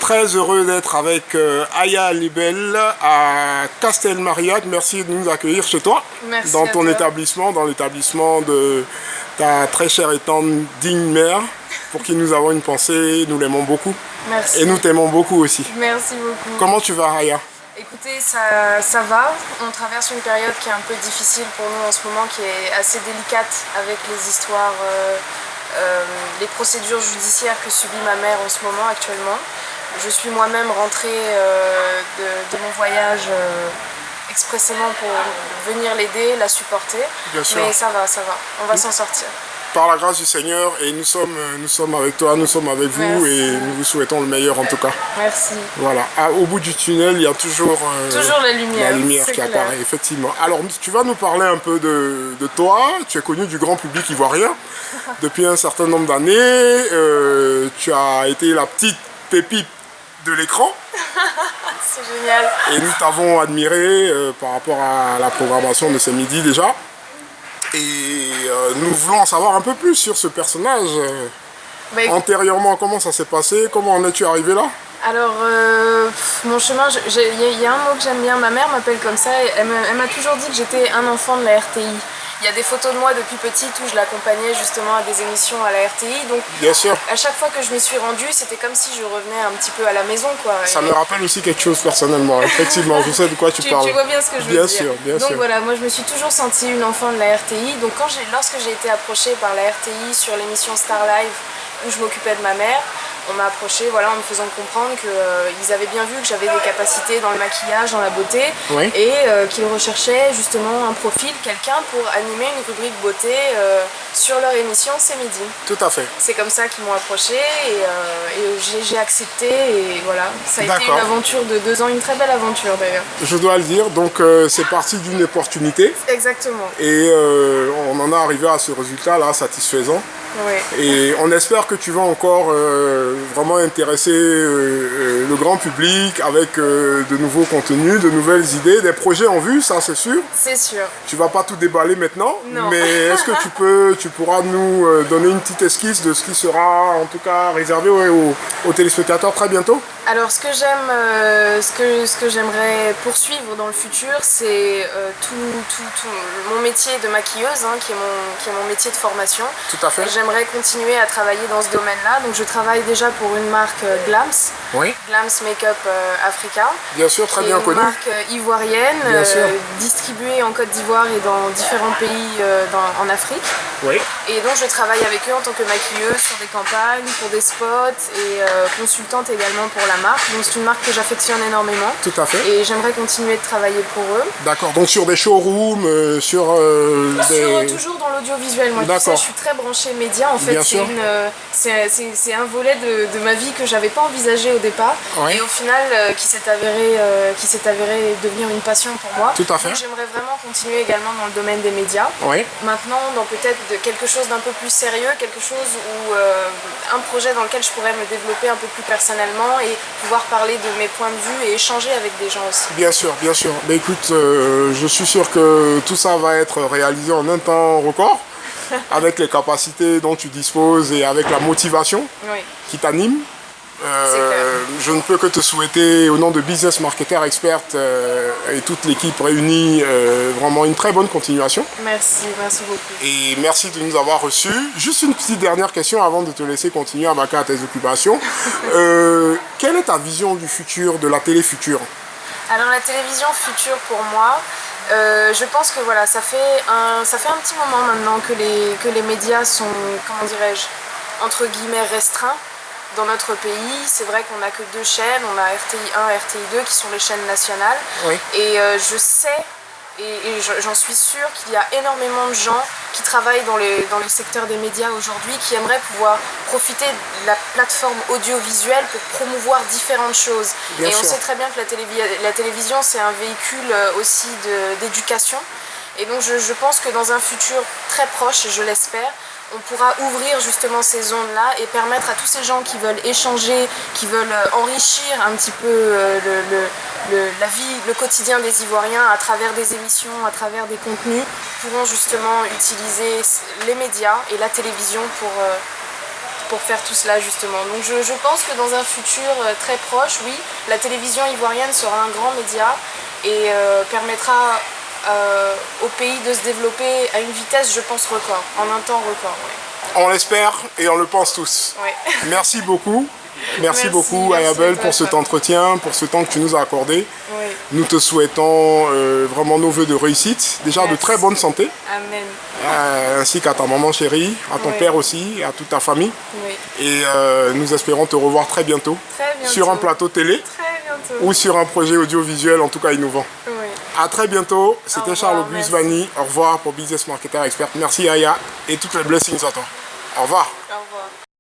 Très heureux d'être avec Aya Libel à Castelmariac. Merci de nous accueillir chez toi, Merci dans à ton toi. établissement, dans l'établissement de ta très chère et tendre digne mère, pour qui nous avons une pensée. Nous l'aimons beaucoup. Merci. Et nous t'aimons beaucoup aussi. Merci beaucoup. Comment tu vas, Aya? Écoutez, ça va. On traverse une période qui est un peu difficile pour nous en ce moment, qui est assez délicate avec les histoires, les procédures judiciaires que subit ma mère en ce moment actuellement. Je suis moi-même rentrée de mon voyage expressément pour venir l'aider, la supporter. Bien sûr. Mais ça va, on va s'en sortir. Par la grâce du Seigneur, et nous sommes avec toi, nous sommes avec vous. Merci. Et nous vous souhaitons le meilleur en tout cas. Merci. Voilà, au bout du tunnel, il y a toujours la lumière qui clair. apparaît, effectivement. Alors, tu vas nous parler un peu de toi. Tu es connu du grand public ivoirien depuis un certain nombre d'années. Tu as été la petite pépite de l'écran. C'est génial. Et nous t'avons admiré par rapport à la programmation de ce midi déjà. Et nous voulons en savoir un peu plus sur ce personnage. Antérieurement, comment ça s'est passé? Comment en es-tu arrivé là? Alors, mon chemin, il y a un mot que j'aime bien. Ma mère m'appelle comme ça. Elle m'a toujours dit que j'étais un enfant de la RTI. Il y a des photos de moi depuis petite où je l'accompagnais justement à des émissions à la RTI. Donc, bien sûr. À chaque fois que je m'y suis rendue, c'était comme si je revenais un petit peu à la maison, quoi. Ça me rappelle aussi quelque chose personnellement. Effectivement, je sais de quoi tu parles. Tu vois bien ce que je veux dire. Bien sûr, bien sûr. Donc voilà, moi je me suis toujours sentie une enfant de la RTI. Donc lorsque j'ai été approchée par la RTI sur l'émission Star Live où je m'occupais de ma mère, on m'a approché en me faisant comprendre qu'ils avaient bien vu que j'avais des capacités dans le maquillage, dans la beauté, oui. Et qu'ils recherchaient justement un profil, quelqu'un pour animer une rubrique beauté sur leur émission C'est Midi. Tout à fait. C'est comme ça qu'ils m'ont approché et j'ai accepté et voilà. Ça a été une aventure de 2 ans, une très belle aventure d'ailleurs. Je dois le dire, donc c'est parti d'une opportunité. Exactement. Et on en est arrivé à ce résultat là satisfaisant. Oui. Et on espère que tu vas encore vraiment intéresser le grand public avec de nouveaux contenus, de nouvelles idées, des projets en vue, ça c'est sûr. C'est sûr. Tu vas pas tout déballer maintenant, non. Mais est-ce que tu pourras nous donner une petite esquisse de ce qui sera en tout cas réservé aux téléspectateurs très bientôt? Alors ce que j'aimerais poursuivre dans le futur, c'est tout mon métier de maquilleuse, qui est mon métier de formation. Tout à fait. J'aimerais continuer à travailler dans ce domaine-là. Donc je travaille déjà pour une marque Glams. Oui. Glams Makeup Africa. Bien sûr, très bien connue. Une marque ivoirienne, distribuée en Côte d'Ivoire et dans différents pays en Afrique. Oui. Et donc je travaille avec eux en tant que maquilleuse sur des campagnes, pour des spots et consultante également pour la marque. Donc c'est une marque que j'affectionne énormément. Tout à fait. Et j'aimerais continuer de travailler pour eux. D'accord, donc sur des showrooms, toujours dans l'audiovisuel. Moi, tu sais, je suis très branchée média. En fait, c'est un volet de ma vie que j'avais pas envisagé au départ. Oui. Et au final, qui s'est avéré devenir une passion pour moi. Tout à fait. Donc j'aimerais vraiment continuer également dans le domaine des médias. Oui. Maintenant, dans peut-être quelque chose d'un peu plus sérieux, quelque chose où un projet dans lequel je pourrais me développer un peu plus personnellement et pouvoir parler de mes points de vue et échanger avec des gens aussi. Bien sûr, bien sûr. Mais écoute, je suis sûr que tout ça va être réalisé en un temps record, avec les capacités dont tu disposes et avec la motivation qui t'anime. Je ne peux que te souhaiter, au nom de Business Marketer Expert et toute l'équipe réunie, vraiment une très bonne continuation. Merci beaucoup. Et merci de nous avoir reçus. Juste une petite dernière question avant de te laisser continuer à vaquer à tes occupations. Quelle est ta vision du futur, de la télé future? Alors la télévision future pour moi, je pense que voilà, ça fait un petit moment maintenant que les médias sont, comment dirais-je, entre guillemets restreints. Dans notre pays, c'est vrai qu'on n'a que 2 chaînes, on a RTI 1 et RTI 2 qui sont les chaînes nationales. Oui. Et je sais, et j'en suis sûre qu'il y a énormément de gens qui travaillent dans les secteurs des médias aujourd'hui qui aimeraient pouvoir profiter de la plateforme audiovisuelle pour promouvoir différentes choses. Bien sûr. On sait très bien que la télévision, c'est un véhicule aussi d'éducation. Et donc je pense que dans un futur très proche, je l'espère, on pourra ouvrir justement ces zones-là et permettre à tous ces gens qui veulent échanger, qui veulent enrichir un petit peu la vie, le quotidien des Ivoiriens à travers des émissions, à travers des contenus, pourront justement utiliser les médias et la télévision pour pour faire tout cela justement. Donc je pense que dans un futur très proche, oui, la télévision ivoirienne sera un grand média et permettra au pays de se développer à une vitesse, je pense, record, en un temps record. Ouais. On l'espère et on le pense tous. Ouais. Merci beaucoup. Merci beaucoup Ayabel pour cet entretien, pour ce temps que tu nous as accordé. Oui. Nous te souhaitons vraiment nos vœux de réussite, déjà de très bonne santé. Amen. Ainsi qu'à ta maman chérie, à ton père aussi, à toute ta famille. Oui. Et nous espérons te revoir très bientôt, sur un plateau télé ou sur un projet audiovisuel, en tout cas innovant. Oui. À très bientôt, c'était Charles-Auguste Vanni. Au revoir pour Business Marketer Expert. Merci Aya et toutes les blessings à toi. Au revoir. Au revoir.